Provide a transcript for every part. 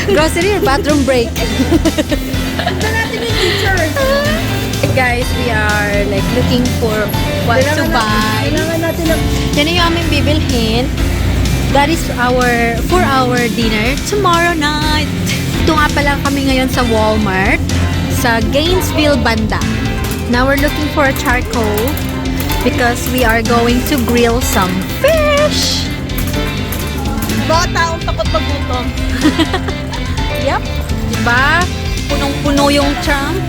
Grocery or bathroom break? Guys, we are like looking for what to buy. Yan yung aming bibilhin. That is our for our dinner tomorrow night. Ito nga pala kami ngayon sa Walmart sa Gainesville banda. Now we're looking for a charcoal because we are going to grill some fish. Mga taong takot magutom. Yep. Diba? Punong-puno yung trunk.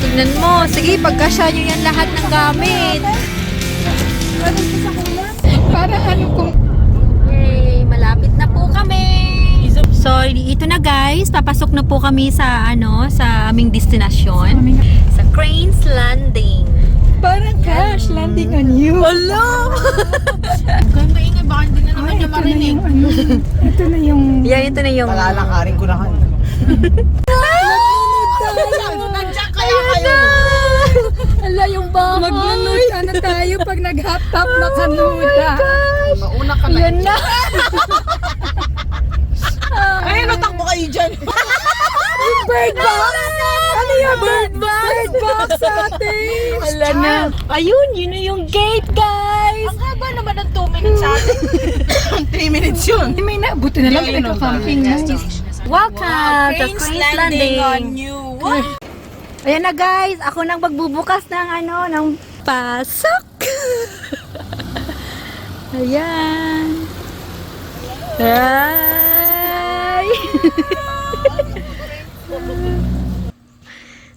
Tignan mo. Sige, pagkasya nyo yan lahat ng gamit. Para ano kung... Yay! Malapit na po kami. So, ito na guys. Papasok na po kami sa sa aming destinasyon. Sa Cranes Landing. Parang crash landing on you. Hello! Kaya maingay, baka hindi na naman niya marinig. Ito na yung... Yeah, ito na yung... Palalakarin ko na kayo. Nandiyan kaya kayo. Ala, yung bahay. Magnunuta na tayo pag nag-hop-top na kanuta. Mauna ka na. Yan na. Ay, natakbo kayo dyan. Bird box! Ano yung bird box? Bird box ate! Ala na. Ayun, yun na yung gate, guys. Ang haba naman ng 2 minutes sa atin. 3 minutes yun. May na, buti na lang nagka-camping na. Welcome to Cranes Landing. on you. What? Ayan na guys, ako nang magbubukas ng ng pasok. Ayan. Hi.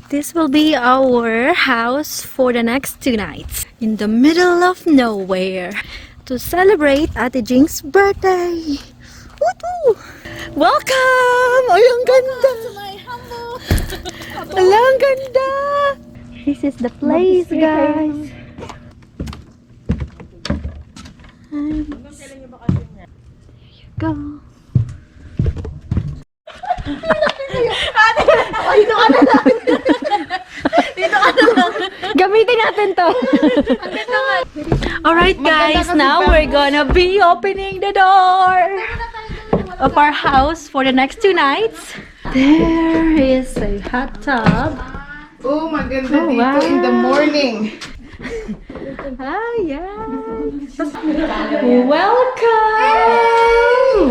This will be our house for the next 2 nights in the middle of nowhere to celebrate Ate Jing's birthday. Woo! Welcome! Ay, ang ganda! Ala, ang ganda! This is the place, guys. There you go. Dito ka na lang. Dito ka na lang. Gamitin natin to. Alright guys, now we're gonna be opening the door of our house for the next 2 nights. There is a hot tub. Oh, maganda Oh, dito wow. in the morning. Ah, yeah. Welcome!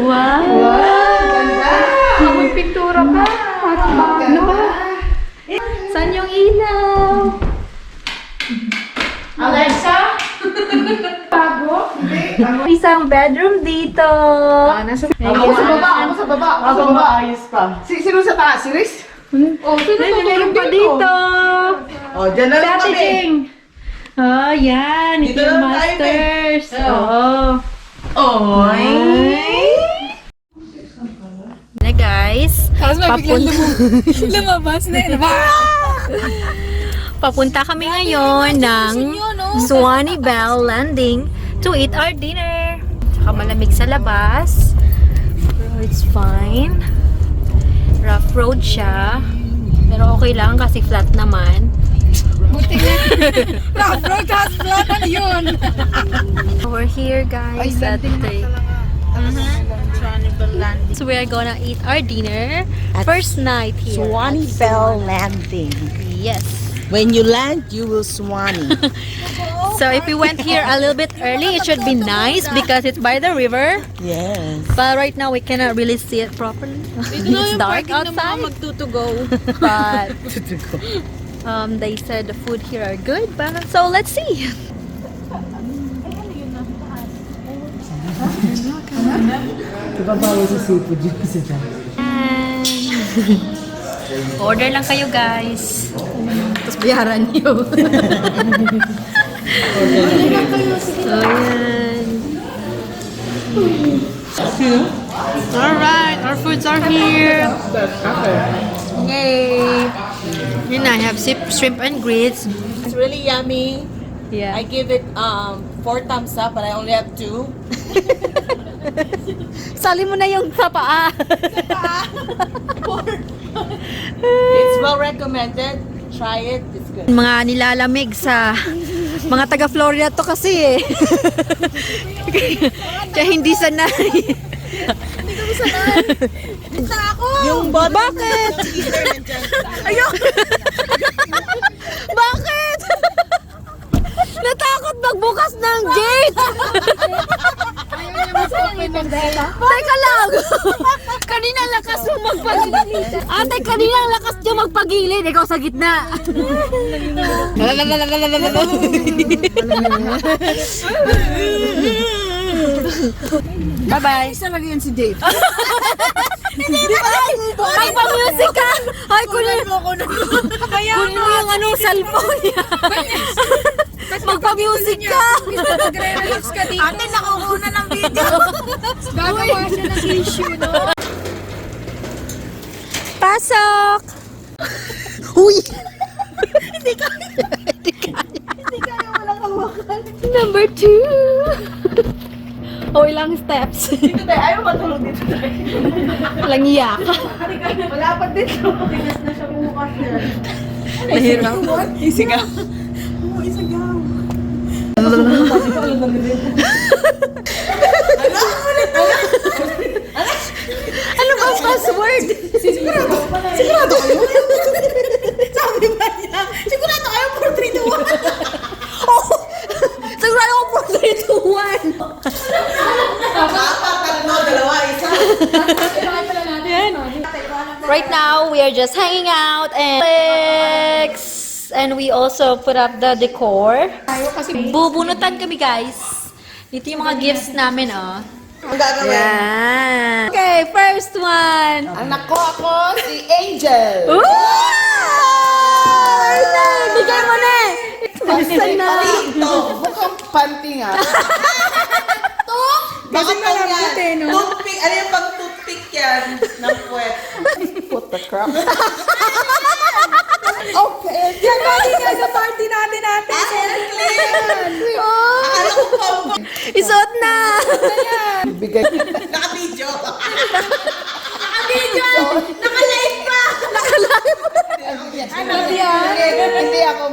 Wow! Ganda! May pintura pa. Parang ano ba? Saan yung ilaw? Alexa? Bago? Hindi. Isang bedroom dito. Nasa... Ako sa baba, ako sa baba. Ako sa baba, ayos pa. Sino sa taas? Si Riz? Oh, sino Meron pa dito. Oh, dyan na Si lang Ate kami. Jing. Oh, yan. Ito Dito yung lang tayo, masters. Oh. Oh. Oy! Na guys. Tapos may biglang lumabas na yun. Papunta kami ngayon ng Swanee Bell Landing to eat our dinner. Tsaka malamig sa labas. Pero it's fine. Rough road siya. Pero okay lang kasi flat naman. Buti na. Rough road has flat na yun. We're here guys at the... So we are gonna eat our dinner. First night here. Swanee Bell Landing. Yes. When you land, you will Swanee. So if we went here a little bit early, it should be nice because it's by the river. Yes. But right now we cannot really see it properly. It's dark outside. Magtutugo. But they said the food here are good. But so let's see. Bawal sa seafood yun kasi dyan. And order lang kayo guys. Tapos bayaran niyo. So yan. Alright, our foods are here. Yay! Yun na, I have shrimp and grits. It's really yummy. Yeah. I give it 4 thumbs up, but I only have 2. Sali mo na yung sa paa. It's well recommended. Try it. It's good. Mga nilalamig sa mga taga Florida to kasi eh. Kaya hindi sanay. Yung bottom bakit? Ayun! Bakit? Natakot magbukas ng gate! Teka lang! Kanina lakas mo magpagilid. Ate, kanina lakas niya magpagilid. Ikaw sa gitna. Bye-bye. Isa lang yan si Dave. Di ba? May pa-music ka! Ay, kunin mo yung ano, cellphone niya. Magpa-music ka! Magre-relax ka dito. Ate, nakukuna ng video. Gagawa siya ng issue, no? Pasok! Uy! Hindi kaya. Hindi kaya walang hawakan. Number 2. O, ilang steps. Dito tayo, ayaw matulog dito tayo. Walang iyak. Wala pa dito. Tigas na siya bukas yan. Mahirap. Isigaw. Oo, isigaw. Ano ba ang password? Sigurado kayo? Sabi ba niya? Sigurado kayo 4, 3, 2, 1. Oh! Sigurado ko 4, 3, 2, 1. Apat, tatlo, dalawa, isa. Right now, we are just hanging out and and we also put up the decor. Bubunutan kami, guys. Dito yung mga gifts namin, oh. Ang gagawin. Yan. Okay, first one. Anak ko ako, si Angel. Wow! Bigay mo na eh. Basta na. Ito, mukhang panty nga. Kasi malambot eh, no? Toothpick, ano yung pang toothpick yan ng puwet? Put the crap. Okay. Yan, bali nga sa party natin. Akala ko pa ako. Isuot na. Bigay. Naka-video. Naka-video. Naka-live pa. Ano yan? Hindi ako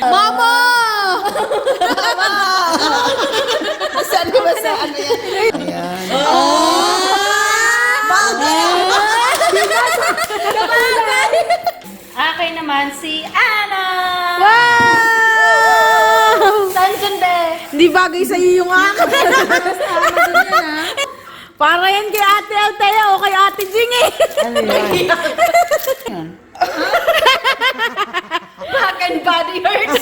Mama! Saan ko ba sa ano yan? Ayan. Akin naman si Anna! Wow! Sanjun be! Hindi bagay sa'yo yung akin. Para yan kay Ate Altea o kay Ate Jing eh. Ano yan? Back and body hurts!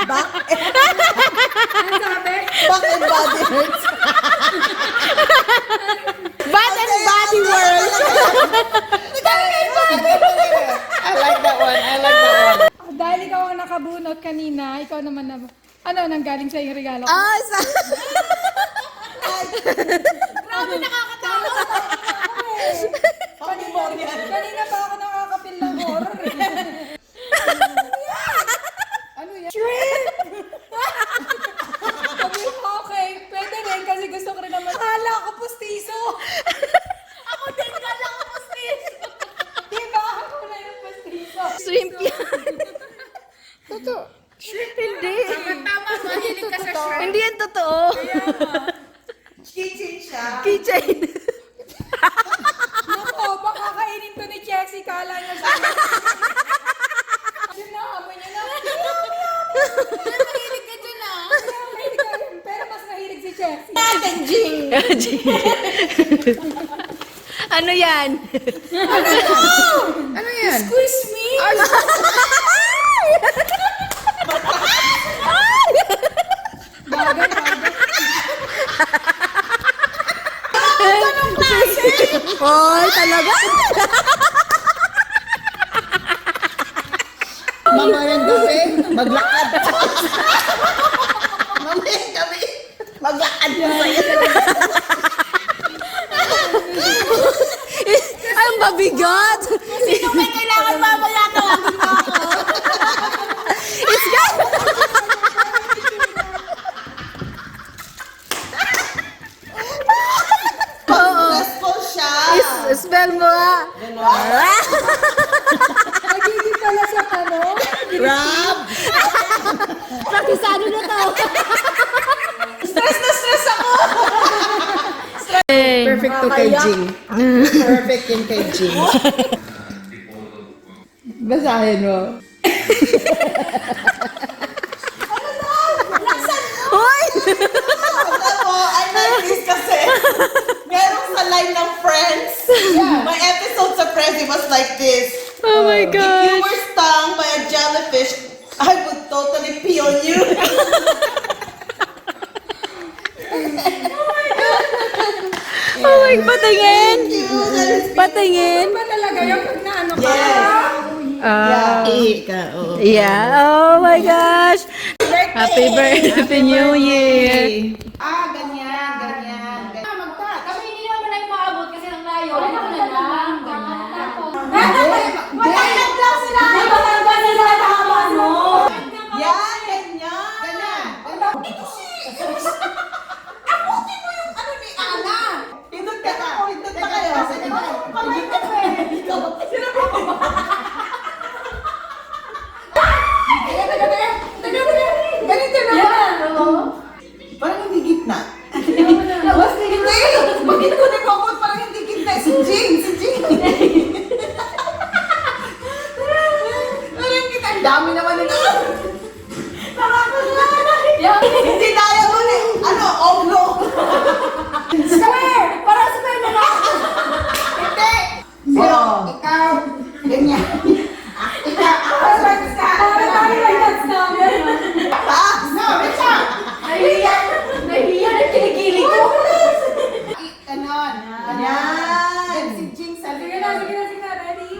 Back and body hurts. Bath and Body Works. I like that one. Dahil ikaw ang nakabunot kanina, ikaw naman na, nanggaling sa yung regalo ko? Grabe nakakatawa. Kanina pa ako nakakapil ng horror. Ano yan? Shrimp! Okay, pwede rin kasi gusto ko rin naman. Kala ko pustiso! Ako din kala ko pustiso. Diba? Ako na yung pustiso. Shrimp yan. Totoo. Shrimp hindi. Tama, mahilig ka sa shrimp. Hindi yan totoo. Kitchen siya. Keychain. Naku, baka kainin to ni Chelsea. Kala niya siya. Yun na, amoy niya na. Mahilig ka dyan ah. Mahilig ka rin, pero mas mahilig si Chelsea. Ano yan? Ano yan? Squeeze me! Bagay. Hoy, talaga? Mamayang gabi, maglakad. Mamayang gabi, maglakad mo sa'yo. Ang mabigat. Sino may kailangan mamaya tawagin mo ako? It's got... Stressful siya. Smell mo ah. Magiging pala sa tanong. Grab. Praktisado na to. Stress na stress ako. Perfect to kay Jing. Perfect yun kay Jing. Basahin mo. Hoy! Alam mo, I like this kasi merong sa line ng Friends. My episode sa Friends, it was like this. Oh my If you God! were stung by a jellyfish, I would totally pee on you. Oh my God! Patingin! Patingin! Ba talaga yung pag naano ka? Ah. Oo. Yeah. Oh my gosh! Happy birthday! Happy New Year! Ganyan. Kami hindi naman na yung maabot kasi ng layo. Ano na lang? Ganyan lang sila. Matanda sila tama, no? Yan, ganyan. Ito si... Abutin mo yung ano ni Ana. Hindot ka na. Hindot na kayo. Hindot ka na. Sinabi mo ba? Ganito na. Parang hindi gitna. Hindi. Bakit ko nagpapot parang hindi gitna? Si Jing. Parang kita. Ang dami naman nila. Hindi tayo mo eh. Ano? Oglo. Square! Parang square na lang. Hindi. Ikaw. Ganyan. Ikaw. Taas. No, Richard. Nahiya na kilikili ko. Ganon. Yan. Si Jing sa Sige na, ready?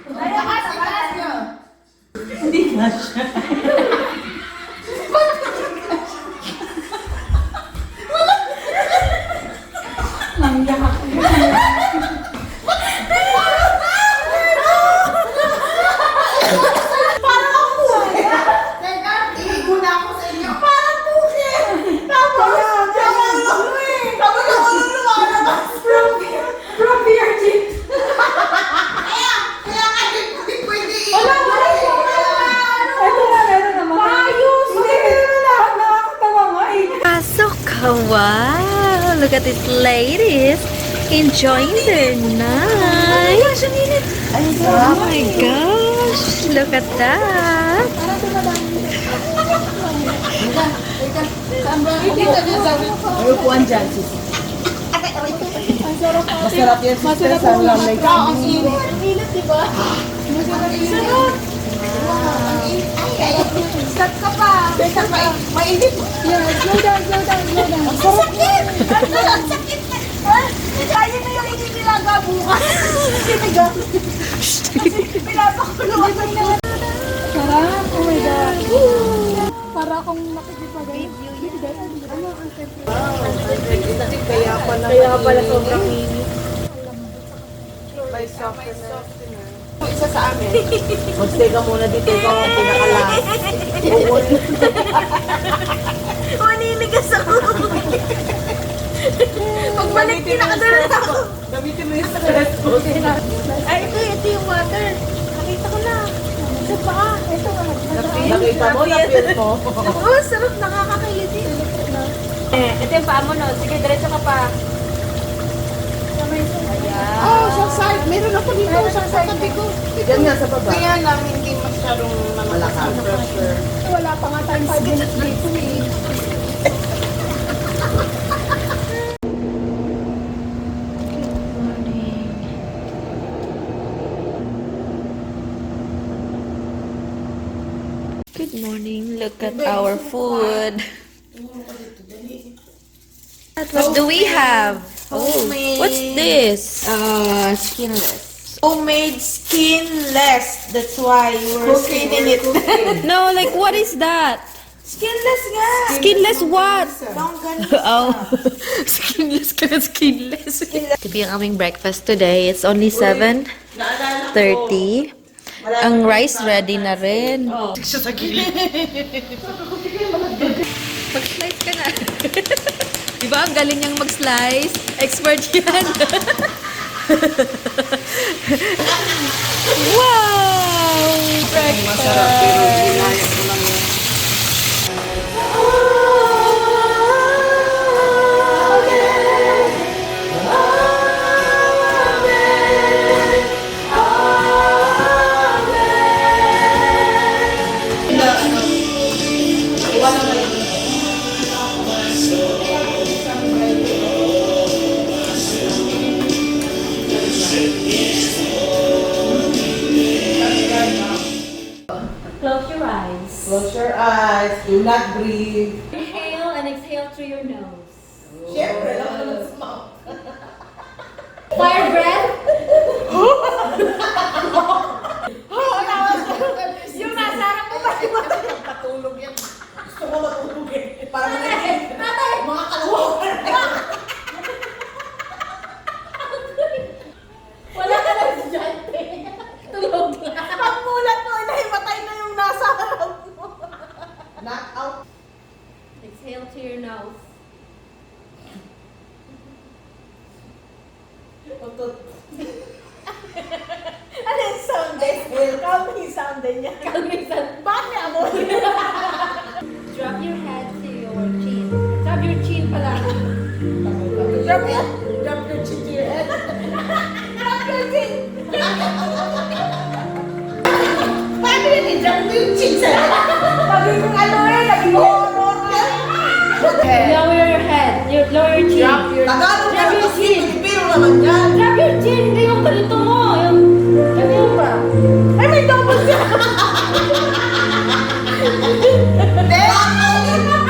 Takas nyo. Parang ako eh. Teka, ihigo na ako sa inyo. Parang puke. Tapos, tapos ako nung lumalabas. From here, Jim. Kaya nga, hindi pwede Wala, ito na, meron naman. Maayos! Hindi, meron na. Nakakatawa nga eh. Pasok ka! Wow! Look at these ladies enjoying their night! Oh my gosh! Look at that! May upuan dyan, sis. Masarap yan, sister, sa lamay kami. Start ka pa. Teka, mainit. Yeah, slow down. Sakit! Ang sakit na. Kaya na yung inilaga bukas. Pinapakulungan na. Sarap. Oh my God. Para akong nakikipagay. Kaya pala sobrang init. May softener. Isa sa amin. Magstay ka muna dito. Ikaw ang pinakalas. Maniligas ako! Pagbalik, pinakadalas ako. Gamitin mo yung stress ko. Ay, ito yung water. Nakita ko na. Sa paa. Ito nga. Nakita mo, na-feel mo. Oh, sarap. Nakakakiliti. Ito yung paa mo, no? Sige, diretso ka pa. Oh, sa side. Meron ako dito sa tabi ko. Yan nga sa baba. Kaya lang hindi masyadong malakas pressure. Wala pa nga tayong 5 minutes dito eh. Good morning. Look at our food. What do we have? Oh, what's this? Skinless. Homemade skinless. That's why we're cooking it. No, like what is that? Skinless nga. Skinless what? Longgan. Oh, skinless ka na skinless. Ito yung aming breakfast today. It's only 7:30. Ang rice ready na rin. Mag-slice ka na. Diba? Ang galing niyang mag-slice. Expert yan. Wow! Breakfast! Close your eyes. Close your eyes. Do not breathe. Inhale and exhale through your nose. Siyempre, lang naman sa mouth. Fire breath. Yung nasa harap mo ba? Patulog yan. Gusto ko matulog eh. Parang mga kalawakan. Wala ka lang dyan. Tulog lang. Pagmulat mo, nahimatay na yung nasa harap mo. Knock out. Exhale to your nose. Ano yung sound din? Calming sound din niya. Bakit may amoy? Drop your head to your chin. Drop your chin pala. Drop your chin to your head. Drop your chin. Paano yun? I-drop mo yung chin sa'yo. Sabi kong ano naging horror ka. Lower your head. Lower your chin. Tagalog Drop your chin. Pilipino naman yan. Drop your chin. Hindi yung ganito mo. Yung ganyan pa. Ay, may double siya.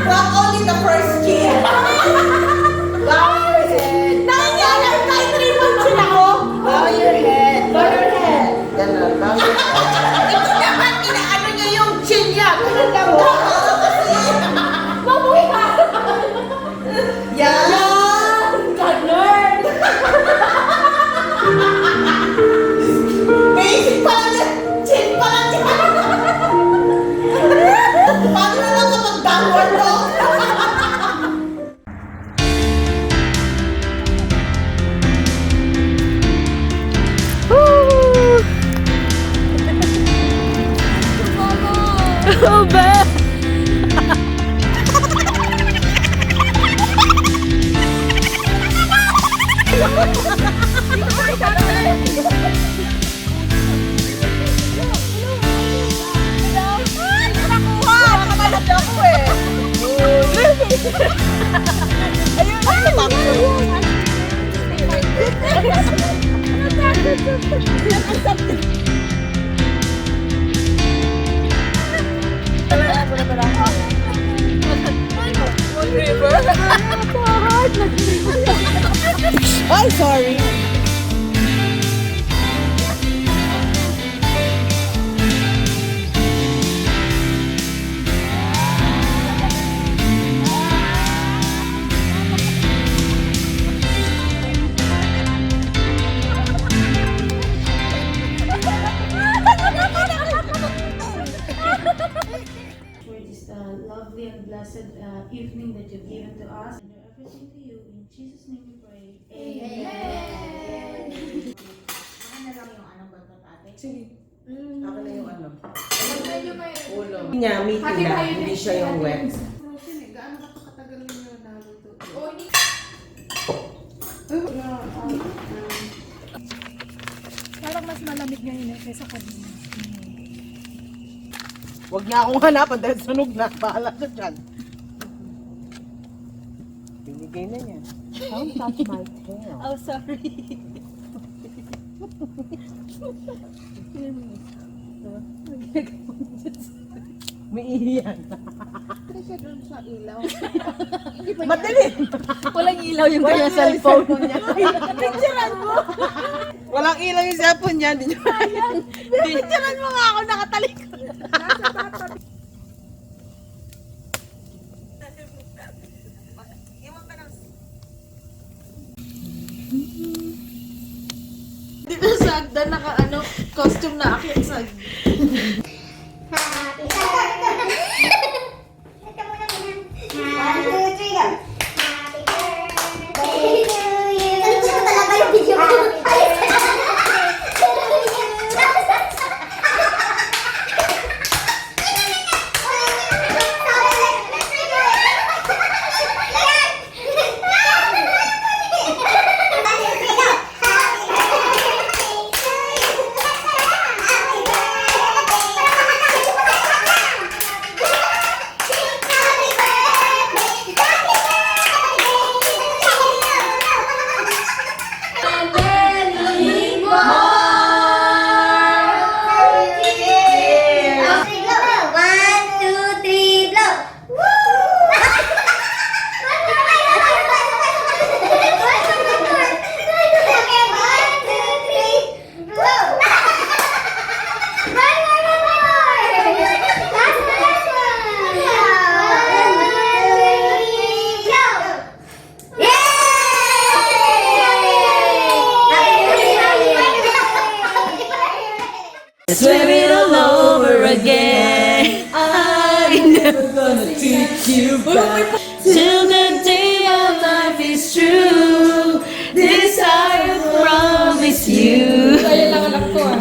Drop only the first chin. Lower your head. Nangyayari kahit 3 months sila ko. Lower your head. Lower your head. Yan na. Lower your head. Ito naman, inaano niya yung chin niya. Ganun lang mo. Mabuhay ka. Yan. Ganun. Basic pa lang yan. Chin pa lang yan. Paano na lang kapag downward dog? Oh, ba? Ay, sorry. For this lovely and blessed evening that you've given to us, and everything to you. In Jesus' name we pray. Amen. Akin na lang yung anong bantot ate. Sige. Ako na yung ano. Medyo may... Ulo. Niya, meaty na. Hindi siya yung wet. Frozen eh. Gaano ka katagal ninyo naluto? Oh, hindi. Parang mas malamig ngayon eh, kaysa kanina. Huwag niya akong hanapan dahil sunog na. Bahala siya dyan. Binigay na niya. Don't touch my tail. Oh, sorry. May ihiyan. Kasi siya dun sa ilaw. Madilim. Walang ilaw yung Walang kanya ilaw yung cellphone. niya. Picturean mo. Walang ilaw yung cellphone niya. Picturean mo nga ako nakatalikod. Dito sa Agda, naka costume na akyat sa Happy birthday Swear it all over again. I'm never gonna treat you bad. Till the day of life is true. This I promise you. Kaya lang anak ko ah.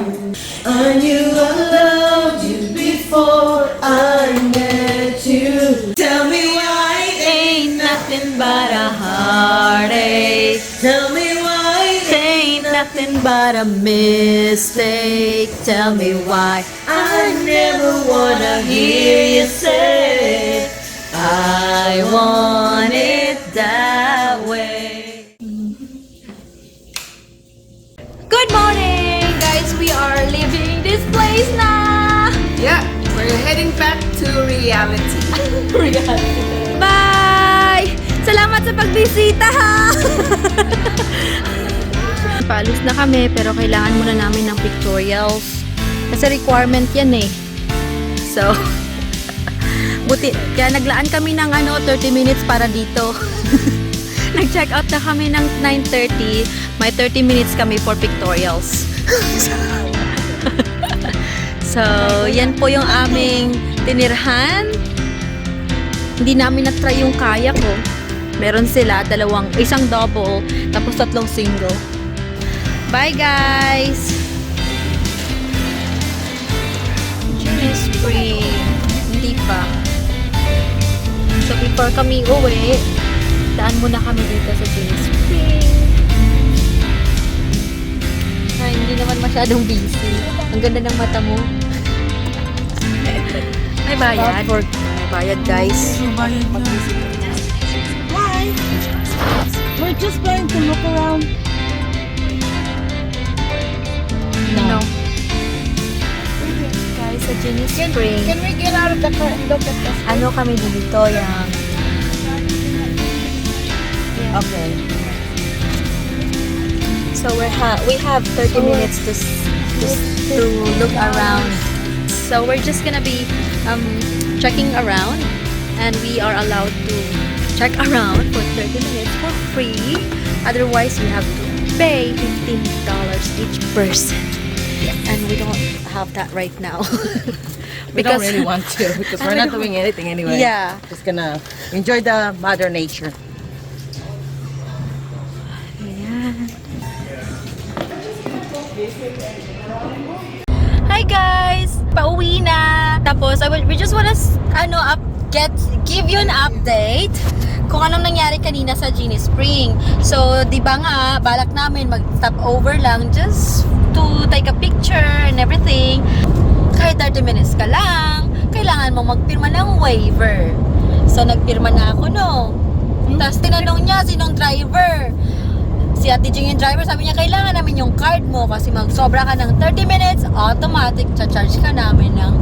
I knew I loved you before I met you. Tell me why it ain't nothing but a heartache. Tell me why it ain't nothing but a mistake. Tell me why I never wanna hear you say I want it that way. Good morning, guys. We are leaving this place now. Yeah, we're heading back to reality. Bye! Salamat sa pagbisita, ha! Paalis na kami, pero kailangan muna namin ng pictorials. Kasi requirement yan eh. So, buti, kaya naglaan kami ng 30 minutes para dito. Nag-check out na kami ng 9:30. May 30 minutes kami for pictorials. So, yan po yung aming tinirhan. Hindi namin na-try yung kayak ko. Meron sila, isang double, tapos 3 single. Bye, guys! Genie Spring. Hindi pa. So, before kami uwi, daan muna kami dito sa Genie Spring. Ay, hindi naman masyadong busy. Ang ganda ng mata mo. May bayad. May bayad, guys. We're just going to look around. No. Guys, sa Genie Spring. Can we get out of the car and look at this? Ano kami dito, yung... Okay. So we have 30 minutes to look around. So we're just gonna be checking around, and we are allowed to check around for 30 minutes for free. Otherwise, we have to pay $15 each person, and we don't have that right now. We don't really want to because we're not doing anything anyway. Yeah. Just gonna enjoy the mother nature. Hi guys! Pauwi na! Tapos, we just wanna, give you an update kung anong nangyari kanina sa Genie Spring. So, di ba nga, balak namin mag-stop over lang just to take a picture and everything. Kahit 30 minutes ka lang, kailangan mong magpirma ng waiver. So, nagpirma na ako, no? Tapos, tinanong niya, sinong driver? Si Ate Jing yung driver, sabi niya, kailangan namin yung card mo kasi magsobra ka ng 30 minutes, automatic, charge ka namin ng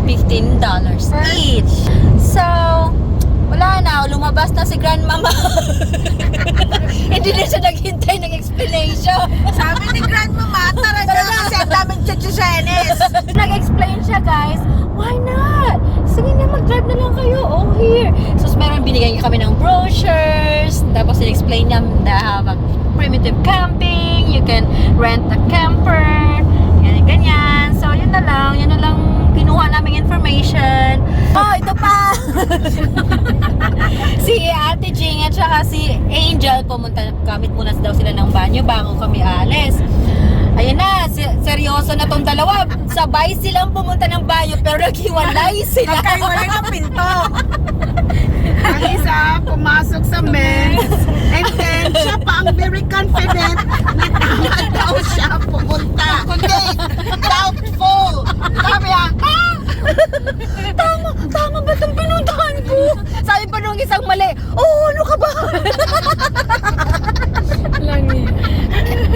$15 each. So, wala na, lumabas na si Grandmama. Hindi na siya naghintay ng explanation. Sabi ni Grandmama, tara na kasi ang daming chichisenes. Nag-explain siya, guys. Why not? Sige na, mag-drive na lang kayo. Oh, here. So, meron binigyan niya kami ng brochures. Tapos, in-explain niya na primitive camping. You can rent a camper. Yan, ganyan. So, yun na lang. Yan na lang kinuha naming information. Oh, ito pa! Si Ate Jing at saka si Angel gamit muna daw sila ng banyo bago kami alis. Ayan na, seryoso na tong dalawa. Sabay silang pumunta ng banyo pero naghiwalay sila. Nagkaiwalay ng pinto. Ang isa, pumasok sa men's. And then, siya pa ang very confident na tama daw siya pumunta. Hindi, doubtful. Sabi niya, Tama ba itong pinuntahan ko? Sabi pa nung isang mali, oh, ano ka ba? Lang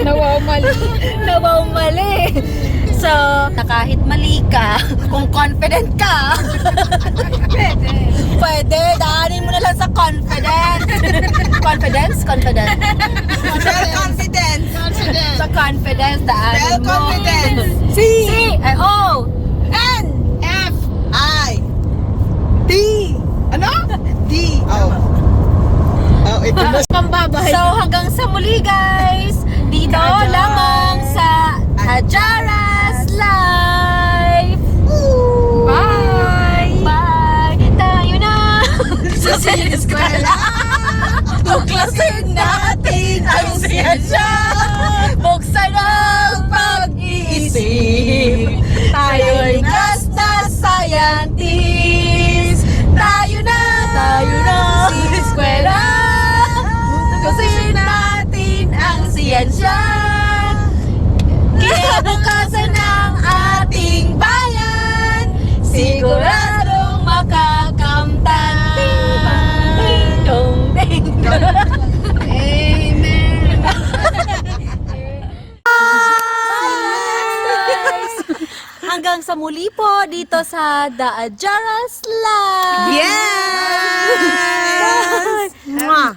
Nawaw mali. So, kahit mali ka, kung confident ka, pwede, daanin mo na lang sa confidence. Confidence. confidence. Sa confidence, daanin mo. Confidence. C. O. N. F. I. D. Ano? D. Oh. Oh, ito na. So, hanggang sa muli, guys. Dito lamang sa Ajaras Live. Tuklasin natin ang siyensya. Buksan ang pag-iisip. Tayo'y likas na scientist. Tayo na sa eskwela. Tuklasin natin ang siyensya. Kinabukasan ng ating bayan, siguradong makakamtan. Ding dong, ding dong. Amen. Hanggang sa muli po dito sa The Ajaras Lab. Yes! Mwah!